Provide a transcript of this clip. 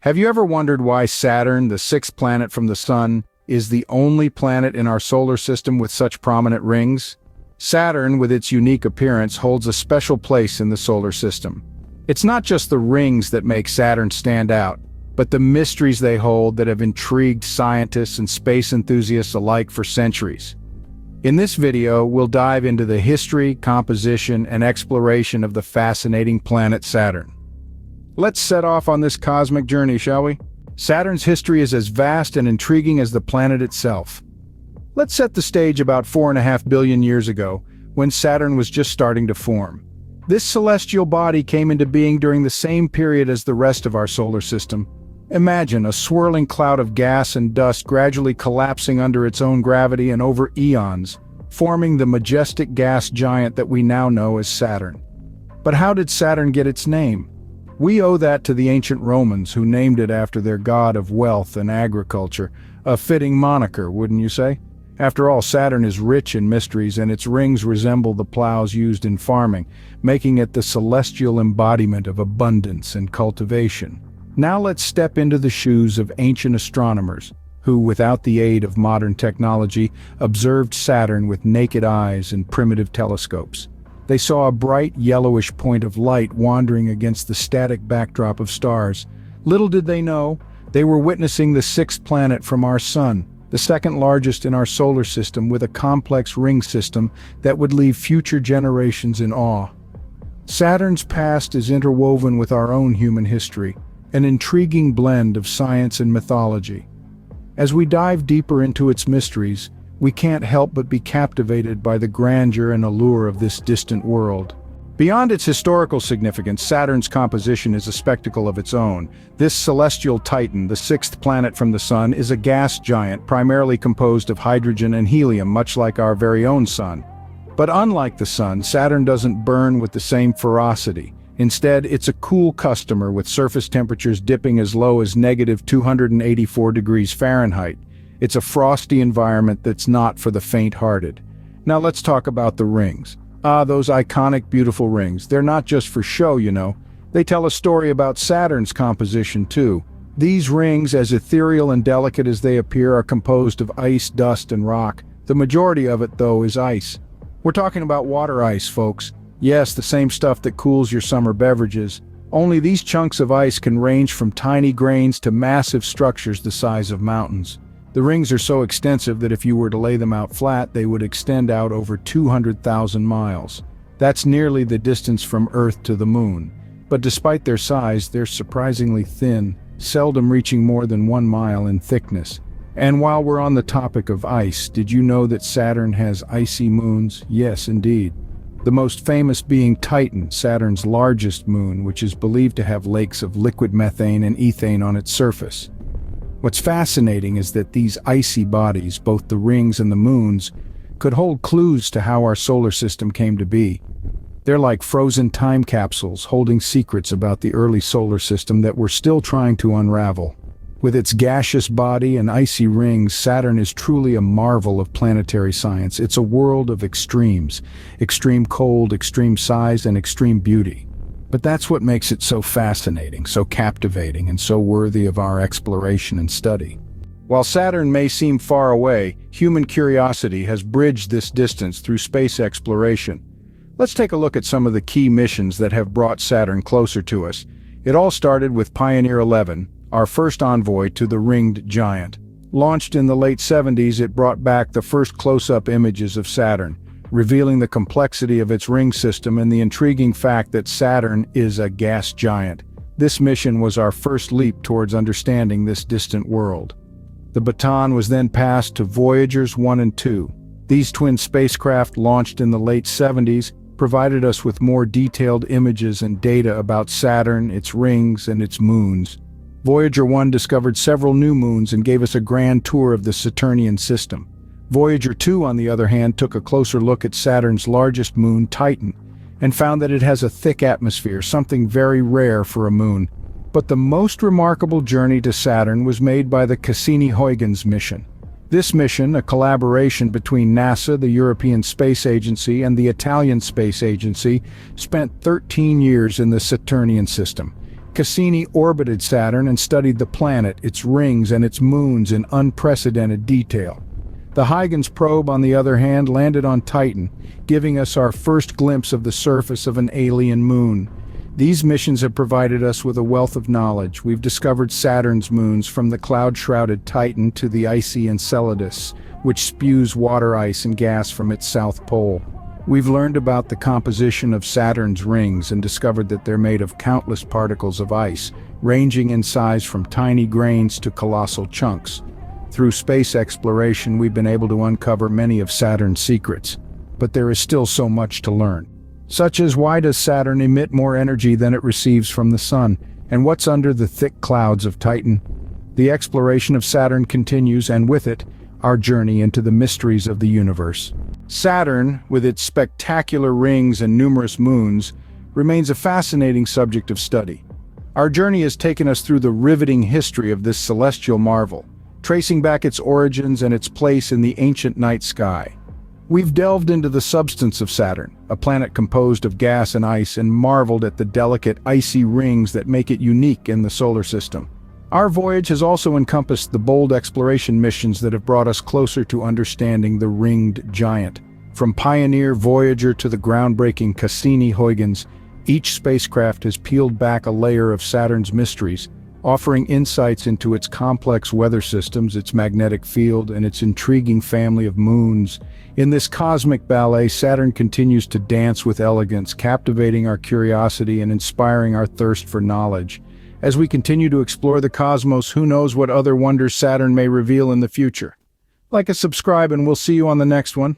Have you ever wondered why Saturn, the sixth planet from the Sun, is the only planet in our solar system with such prominent rings? Saturn, with its unique appearance, holds a special place in the solar system. It's not just the rings that make Saturn stand out, but the mysteries they hold that have intrigued scientists and space enthusiasts alike for centuries. In this video, we'll dive into the history, composition, and exploration of the fascinating planet Saturn. Let's set off on this cosmic journey, shall we? Saturn's history is as vast and intriguing as the planet itself. Let's set the stage about 4.5 billion years ago, when Saturn was just starting to form. This celestial body came into being during the same period as the rest of our solar system. Imagine a swirling cloud of gas and dust gradually collapsing under its own gravity and over eons, forming the majestic gas giant that we now know as Saturn. But how did Saturn get its name? We owe that to the ancient Romans, who named it after their god of wealth and agriculture, a fitting moniker, wouldn't you say? After all, Saturn is rich in mysteries, and its rings resemble the plows used in farming, making it the celestial embodiment of abundance and cultivation. Now let's step into the shoes of ancient astronomers, who, without the aid of modern technology, observed Saturn with naked eyes and primitive telescopes. They saw a bright yellowish point of light wandering against the static backdrop of stars. Little did they know, they were witnessing the sixth planet from our Sun, the second largest in our solar system, with a complex ring system that would leave future generations in awe. Saturn's past is interwoven with our own human history, an intriguing blend of science and mythology. As we dive deeper into its mysteries, we can't help but be captivated by the grandeur and allure of this distant world. Beyond its historical significance, Saturn's composition is a spectacle of its own. This celestial titan, the sixth planet from the Sun, is a gas giant primarily composed of hydrogen and helium, much like our very own Sun. But unlike the Sun, Saturn doesn't burn with the same ferocity. Instead, it's a cool customer with surface temperatures dipping as low as -284 degrees Fahrenheit. It's a frosty environment that's not for the faint-hearted. Now let's talk about the rings. Those iconic, beautiful rings. They're not just for show, you know. They tell a story about Saturn's composition, too. These rings, as ethereal and delicate as they appear, are composed of ice, dust, and rock. The majority of it, though, is ice. We're talking about water ice, folks. Yes, the same stuff that cools your summer beverages. Only these chunks of ice can range from tiny grains to massive structures the size of mountains. The rings are so extensive that if you were to lay them out flat, they would extend out over 200,000 miles. That's nearly the distance from Earth to the Moon. But despite their size, they're surprisingly thin, seldom reaching more than 1 mile in thickness. And while we're on the topic of ice, did you know that Saturn has icy moons? Yes, indeed. The most famous being Titan, Saturn's largest moon, which is believed to have lakes of liquid methane and ethane on its surface. What's fascinating is that these icy bodies, both the rings and the moons, could hold clues to how our solar system came to be. They're like frozen time capsules holding secrets about the early solar system that we're still trying to unravel. With its gaseous body and icy rings, Saturn is truly a marvel of planetary science. It's a world of extremes: extreme cold, extreme size, and extreme beauty. But that's what makes it so fascinating, so captivating, and so worthy of our exploration and study. While Saturn may seem far away, human curiosity has bridged this distance through space exploration. Let's take a look at some of the key missions that have brought Saturn closer to us. It all started with Pioneer 11, our first envoy to the ringed giant. Launched in the late 70s, it brought back the first close-up images of Saturn, revealing the complexity of its ring system and the intriguing fact that Saturn is a gas giant. This mission was our first leap towards understanding this distant world. The baton was then passed to Voyagers 1 and 2. These twin spacecraft, launched in the late 70s, provided us with more detailed images and data about Saturn, its rings, and its moons. Voyager 1 discovered several new moons and gave us a grand tour of the Saturnian system. Voyager 2, on the other hand, took a closer look at Saturn's largest moon, Titan, and found that it has a thick atmosphere, something very rare for a moon. But the most remarkable journey to Saturn was made by the Cassini-Huygens mission. This mission, a collaboration between NASA, the European Space Agency, and the Italian Space Agency, spent 13 years in the Saturnian system. Cassini orbited Saturn and studied the planet, its rings, and its moons in unprecedented detail. The Huygens probe, on the other hand, landed on Titan, giving us our first glimpse of the surface of an alien moon. These missions have provided us with a wealth of knowledge. We've discovered Saturn's moons, from the cloud-shrouded Titan to the icy Enceladus, which spews water ice and gas from its south pole. We've learned about the composition of Saturn's rings and discovered that they're made of countless particles of ice, ranging in size from tiny grains to colossal chunks. Through space exploration, we've been able to uncover many of Saturn's secrets, but there is still so much to learn. Such as, why does Saturn emit more energy than it receives from the Sun, and what's under the thick clouds of Titan? The exploration of Saturn continues, and with it, our journey into the mysteries of the universe. Saturn, with its spectacular rings and numerous moons, remains a fascinating subject of study. Our journey has taken us through the riveting history of this celestial marvel, tracing back its origins and its place in the ancient night sky. We've delved into the substance of Saturn, a planet composed of gas and ice, and marveled at the delicate, icy rings that make it unique in the solar system. Our voyage has also encompassed the bold exploration missions that have brought us closer to understanding the ringed giant. From Pioneer Voyager to the groundbreaking Cassini-Huygens, each spacecraft has peeled back a layer of Saturn's mysteries, offering insights into its complex weather systems, its magnetic field, and its intriguing family of moons. In this cosmic ballet, Saturn continues to dance with elegance, captivating our curiosity and inspiring our thirst for knowledge. As we continue to explore the cosmos, who knows what other wonders Saturn may reveal in the future? Like and subscribe, and we'll see you on the next one.